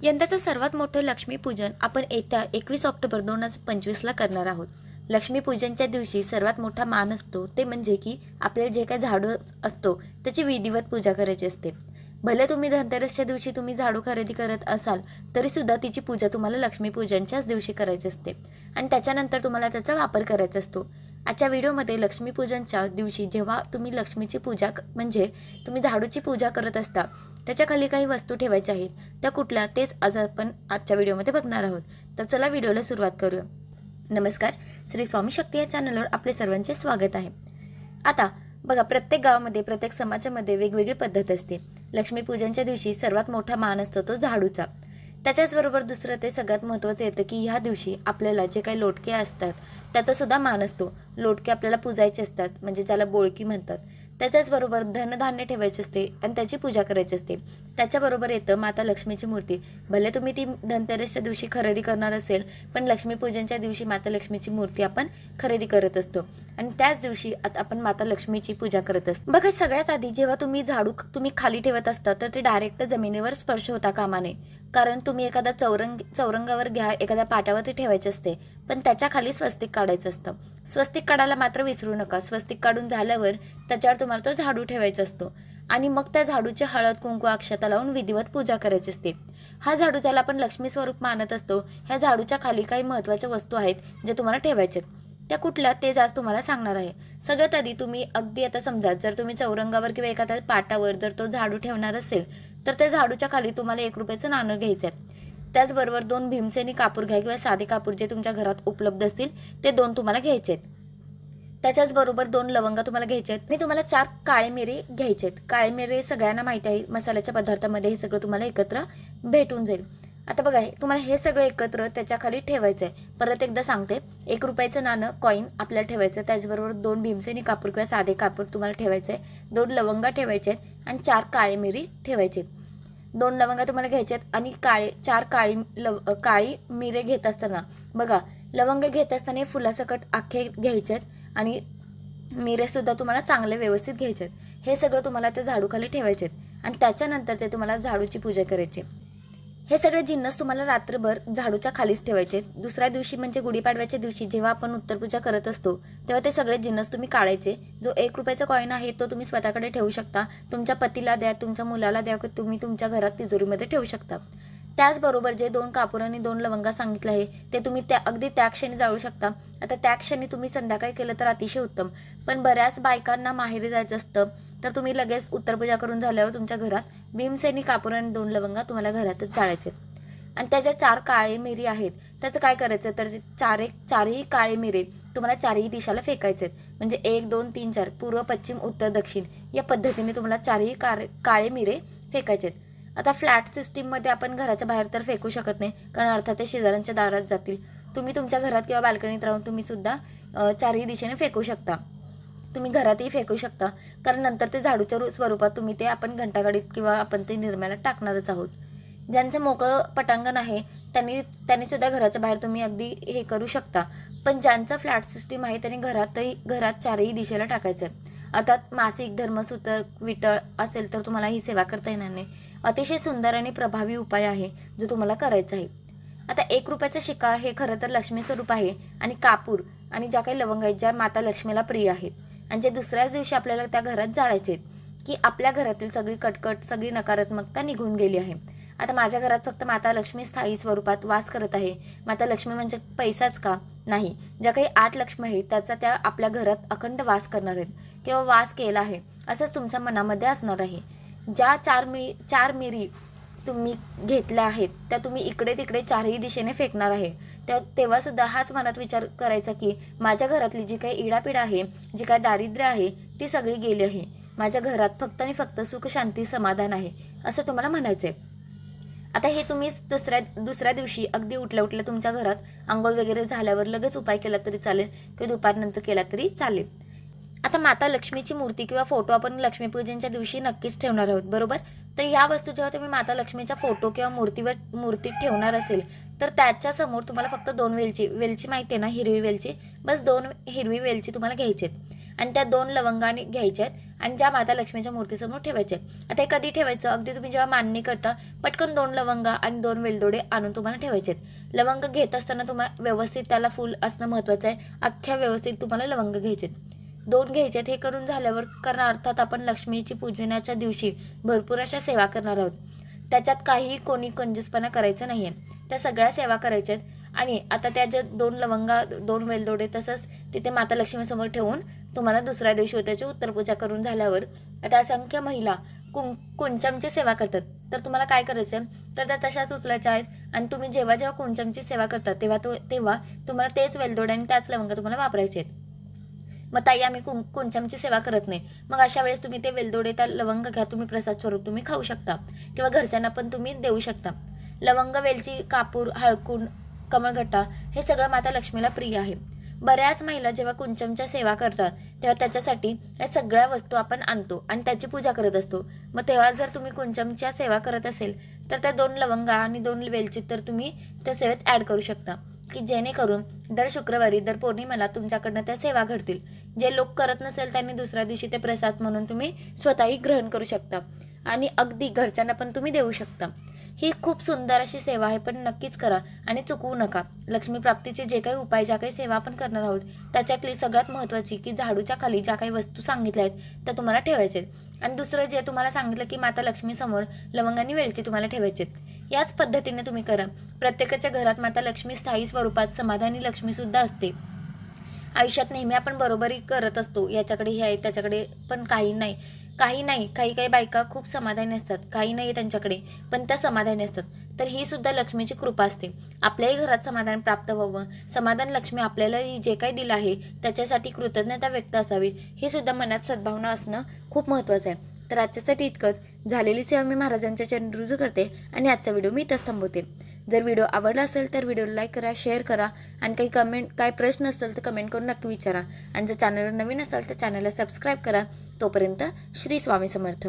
यंदाचं सर्वात मोठं लक्ष्मीपूजन आपण येत्या 21 ऑक्टोबर 2025ला करणार आहोत। लक्ष्मीपूजनच्या दिवशी सर्वात मोठा मान असतो ते म्हणजे की आपल्याला जे काही झाडू असतो त्याची विधिवत पूजा करायची असते। भले तुम्ही धनतेरसच्या दिवशी तुम्ही झाडू खरेदी करत असाल तरी सुद्धा तिची पूजा तुम्हाला लक्ष्मीपूजनच्याच दिवशी करायची असते आणि त्याच्यानंतर तुम्हाला त्याचा वापर करायचा असतो। आजच्या व्हिडिओमध्ये लक्ष्मीपूजनच्या दिवशी जेव्हा तुम्ही लक्ष्मीची पूजा म्हणजे तुम्ही झाडूची पूजा करत असता त्याच्या खाली काही वस्तू ठेवायच्या आहेत, त्या कुठल्या तेच आज आपण आजच्या व्हिडिओमध्ये बघणार आहोत। तर चला व्हिडिओला सुरुवात करूया। नमस्कार, श्री स्वामी शक्ती या चॅनलवर आपले सर्वांचे स्वागत आहे। आता बघा, प्रत्येक गावामध्ये प्रत्येक समाजामध्ये वेगवेगळी पद्धत असते। लक्ष्मीपूजनच्या दिवशी सर्वात मोठा मान असतो तो झाडूचा। त्याच्याचबरोबर दुसरं ते सगळ्यात महत्त्वाचं येतं की ह्या दिवशी आपल्याला जे काही लोटके असतात त्याचा सुद्धा मान असतो। लोटके आपल्याला पूजायचे असतात, म्हणजे ज्याला बोळकी म्हणतात। त्याच्याचबरोबर धनधान्य ठेवायचे असते आणि त्याची पूजा करायची असते। त्याच्याबरोबर येतं माता लक्ष्मीची मूर्ती। भले तुम्ही ती धनतेरसच्या दिवशी खरेदी करणार असेल, पण लक्ष्मीपूजनच्या दिवशी माता लक्ष्मीची मूर्ती आपण खरेदी करत असतो आणि त्याच दिवशी आपण माता लक्ष्मीची पूजा करत असतो। बघा, सगळ्यात आधी जेव्हा तुम्ही झाडू खाली ठेवत असता तर ते डायरेक्ट जमिनीवर स्पर्श होता कामा नये, कारण तुम्ही एखादा चौरंगावर घ्या, एखाद्या पाटावरती ठेवायचे असते, पण त्याच्या खाली स्वस्तिक काढायचं असतं। स्वस्तिक काढायला मात्र विसरू नका। स्वस्तिक काढून झाल्यावर त्याच्यावर तुम्हाला तो झाडू ठेवायचा असतो आणि मग त्या झाडूची हळद कुंकू अक्षता लावून विधिवत पूजा करायची असते। हा झाडू ज्याला आपण लक्ष्मी स्वरूप मानत असतो, ह्या झाडूच्या खाली काही महत्त्वाच्या वस्तू आहेत जे तुम्हाला ठेवायचे। त्या कुठल्या तेच आज तुम्हाला सांगणार आहे। सगळ्यात आधी तुम्ही अगदी आता समजा जर तुम्ही चौरंगावर किंवा एखाद्या पाटावर जर तो झाडू ठेवणार असेल तर त्या झाडूच्या खाली तुम्हाला 1 रुपयाचं नाणं घ्यायचं आहे। त्याचबरोबर 2 भीमसेनी कापूर घ्या किंवा साधे कापूर जे तुमच्या घरात उपलब्ध असतील ते 2 तुम्हाला घ्यायचे आहेत। त्याच्याचबरोबर 2 लवंगा तुम्हाला घ्यायचे आहेत आणि तुम्हाला 4 काळे मिरे घ्यायचे आहेत। काळे मिरे सगळ्यांना माहिती आहे, मसाल्याच्या पदार्थामध्ये हे सगळं तुम्हाला एकत्र भेटून जाईल। आता बघा, तुम्हाला हे सगळं एकत्र त्याच्या खाली ठेवायचं आहे। परत एकदा सांगते, 1 रुपयाचं नाणं कॉईन आपल्याला ठेवायचं। त्याचबरोबर 2 भीमसेनी कापूर किंवा साधे कापूर तुम्हाला ठेवायचं आहे, 2 लवंगा ठेवायचे आहेत आणि 4 काळे मिरी ठेवायचे आहेत। 2 लवंगा तुम्हाला घ्यायचे आहेत आणि 4 काळी मिरे घेत असताना बघा, लवंग घेत असताना फुलासकट आखे घ्यायचे आहेत आणि मिरे सुद्धा तुम्हाला चांगले व्यवस्थित घ्यायचे आहेत। हे सगळं तुम्हाला त्या झाडूखाली ठेवायचे आहेत आणि त्याच्यानंतर ते तुम्हाला झाडूची पूजा करायची। हे सगळे जिन्नस तुम्हाला रात्रभर झाडूच्या खालीच ठेवायचे। दुसऱ्या दिवशी म्हणजे गुढीपाडव्याच्या दिवशी जेव्हा आपण उत्तरपूजा करत असतो तेव्हा ते सगळे जिन्नस तुम्ही काढायचे। जो 1 रुपयाचा कॉईन आहे तो तुम्ही स्वतःकडे ठेवू शकता, तुमच्या पतीला द्या, तुमच्या मुलाला द्या, तुम्ही तुमच्या घरात तिजोरीमध्ये ठेवू शकता। त्याचबरोबर जे 2 कापूर आणि 2 लवंगा सांगितलं आहे ते तुम्ही अगदी त्या क्षणी जाळू शकता। आता त्या क्षणी तुम्ही संध्याकाळी केलं तर अतिशय उत्तम, पण बऱ्याच बायकांना माहेरी जायचं असतं तर तुम्ही लगेच उत्तरपूजा करून झाल्यावर तुमच्या घरात भीमसेनी कापूर आणि 2 लवंगा तुम्हाला घरातच जाळायचे आणि त्याच्या 4 काळे मिरी आहेत त्याचं काय करायचं तर चारही काळे मिरे तुम्हाला 4ही दिशाला फेकायचे आहेत। म्हणजे 1 2 3 4 पूर्व पश्चिम उत्तर दक्षिण या पद्धतीने तुम्हाला 4ही काळे मिरे फेकायचे आहेत। आता फ्लॅट सिस्टीममध्ये आपण घराच्या बाहेर तर फेकू शकत नाही, कारण अर्थात ते शेजाऱ्यांच्या दारात जातील। तुम्ही तुमच्या घरात किंवा बाल्कनीत राहून तुम्ही सुद्धा 4ही दिशेने फेकू शकता। तुम्ही घरातही फेकू शकता, कारण नंतर ते झाडूच्या स्वरूपात तुम्ही ते आपण घंटागाडीत किंवा आपण ते निर्म्याला टाकणारच आहोत। ज्यांचं मोकळं पटांगण आहे त्यांनी सुद्धा घराच्या बाहेर तुम्ही अगदी हे करू शकता, पण ज्यांचं फ्लॅट सिस्टीम आहे त्यांनी घरात 4ही दिशेला टाकायचं आहे। अर्थात मासिक धर्मसूत्र विटळ असेल तर तुम्हाला ही सेवा करता येणार नाही। अतिशय सुंदर आणि प्रभावी उपाय आहे जो तुम्हाला करायचा आहे। आता 1 रुपयाचा शिक्का हे खरं तर लक्ष्मी स्वरूप आहे आणि कापूर आणि ज्या काही लवंग आहेत ज्या माता लक्ष्मीला प्रिय आहेत आणि जे दुसऱ्याच दिवशी आपल्याला त्या घरात जाळायचे आहेत की आपल्या घरातील सगळी कटकट सगळी नकारात्मकता निघून गेली आहे। आता माझ्या घरात फक्त माता लक्ष्मी स्थायी स्वरूपात वास करत आहे। माता लक्ष्मी म्हणजे पैसाच का नाही, ज्या काही 8 लक्ष्मी आहेत त्याचा त्या आपल्या घरात अखंड वास करणार आहेत किंवा वास केला आहे असंच तुमच्या मनामध्ये असणार आहे। ज्या 4 मिरी तुम्ही घेतल्या आहेत त्या तुम्ही इकडे तिकडे 4ही दिशेने फेकणार आहे। तेव्हा सुद्धा हाच मनात विचार करायचा की माझ्या घरातली जी काही इडापिडा आहे, जी काही दारिद्र्य आहे ती सगळी गेली आहे। माझ्या घरात फक्त आणि फक्त सुख शांती समाधान आहे असं तुम्हाला म्हणायचंय। आता हे तुम्ही दुसऱ्या दिवशी अगदी उठल्या तुमच्या घरात आंघोळ वगैरे झाल्यावर लगेच उपाय केला तरी चालेल किंवा दुपारनंतर केला तरी चालेल। आता माता लक्ष्मीची मूर्ती किंवा फोटो आपण लक्ष्मीपूजनच्या दिवशी नक्कीच ठेवणार आहोत, बरोबर? तर ह्या वस्तू जेव्हा तुम्ही माता लक्ष्मीचा फोटो किंवा मूर्तीत ठेवणार असेल तर त्याच्या समोर तुम्हाला फक्त 2 वेलची माहिती आहे ना, हिरवी वेलची, बस 2 हिरवी वेलची तुम्हाला घ्यायची आहेत आणि त्या 2 लवंगाने घ्यायच्या आहेत आणि ज्या माता लक्ष्मीच्या मूर्तीसमोर ठेवायचे. आता हे कधी ठेवायचं, अगदी तुम्ही जेव्हा मांडणी करता पटकन 2 लवंगा आणि 2 वेलदोडे आणून तुम्हाला ठेवायचे. लवंग घेत असताना तुम्हाला व्यवस्थित त्याला फुल असणं महत्त्वाचं आहे. अख्ख्या व्यवस्थित तुम्हाला लवंग घ्यायचे, 2 घ्यायचेत. हे करून झाल्यावर कारण अर्थात आपण लक्ष्मीची पूजनाच्या दिवशी भरपूर अशा सेवा करणार आहोत. त्याच्यात काही कोणी कंजूसपणा करायचं नाही आहे. त्या सगळ्या सेवा करायच्यात. आणि आता त्या ज्या 2 लवंगा 2 वेलदोडे तसंच तिथे माता लक्ष्मीसमोर ठेवून तुम्हाला दुसऱ्या दिवशी त्याची उत्तरपूजा करून झाल्यावर आता असंख्य महिला कुंचमची सेवा करतात. तर तुम्हाला काय करायचं आहे, तर त्या तशाच उचलायच्या आहेत. आणि तुम्ही जेव्हा जेव्हा कुंचमची सेवा करता तेव्हा तुम्हाला तेच वेलदोडे आणि त्याच लवंग तुम्हाला वापरायचे आहेत. मग ताई आम्ही कुंचमची सेवा करत नाही, मग अशा वेळेस तुम्ही ते वेलदोडे त्या लवंग घ्या, तुम्ही प्रसाद स्वरूप तुम्ही खाऊ शकता किंवा घरच्यांना पण तुम्ही देऊ शकता. लवंग, वेलची, कापूर, हळकुंड, कमळगट्टा हे सगळं माता लक्ष्मीला प्रिय आहे. बऱ्याच महिला जेव्हा कुंचमच्या सेवा करतात तेव्हा त्याच्यासाठी या सगळ्या वस्तू आपण आणतो आणि त्याची पूजा करत असतो. मग तेव्हा जर तुम्ही कुंचमच्या सेवा करत असेल तर त्या 2 लवंगा आणि 2 वेलची तर तुम्ही त्या सेवेत ॲड करू शकता, की जेणेकरून दर शुक्रवारी दर पौर्णिमेला तुमच्याकडनं त्या सेवा घडतील. जे लोक करत नसेल त्यांनी दुसऱ्या दिवशी ते प्रसाद म्हणून तुम्ही स्वतःही ग्रहण करू शकता आणि अगदी घरच्यांना पण तुम्ही देऊ शकता. ही खूप सुंदर अशी सेवा आहे, पण नक्कीच करा आणि चुकवू नका. लक्ष्मी प्राप्तीचे जे काही उपाय, ज्या काही सेवा आपण करणार आहोत त्याच्यातली सगळ्यात महत्त्वाची की झाडूच्या खाली ज्या काही वस्तू सांगितल्या आहेत त्या तुम्हाला ठेवायच्या आहेत. आणि दुसरं जे तुम्हाला सांगितलं की माता लक्ष्मीसमोर लवंग आणि वेलची तुम्हाला ठेवायचे आहेत. याच पद्धतीने तुम्ही करा. प्रत्येकाच्या घरात माता लक्ष्मी स्थायी स्वरूपात समाधानी लक्ष्मीसुद्धा असते. आयुष्यात नेहमी आपण बरोबरी करत असतो, याच्याकडे हे आहे त्याच्याकडे, पण काही बायका खूप समाधानी असतात, काही नाही त्यांच्याकडे पण त्या समाधानी असतात. तर ही सुद्धा लक्ष्मीची कृपा असते. आपल्याही घरात समाधान प्राप्त व्हावं, समाधान लक्ष्मी आपल्याला जे काही दिलं आहे त्याच्यासाठी कृतज्ञता व्यक्त असावी, हे सुद्धा मनात सद्भावना असणं खूप महत्त्वाचं आहे. तर आजच्यासाठी इतकंच. झालेली सेवा मी महाराजांच्या चरणी रुजू करते आणि आजचा व्हिडिओ मी इथंच थांबवते. जर व्हिडिओ आवडला असेल तर व्हिडिओला लाईक करा, शेअर करा आणि काही प्रश्न असेल तर कमेंट करून नक्की विचारा. आणि जर चॅनलवर नवीन असाल तर चॅनलला सबस्क्राईब करा. तोपर्यंत श्री स्वामी समर्थ.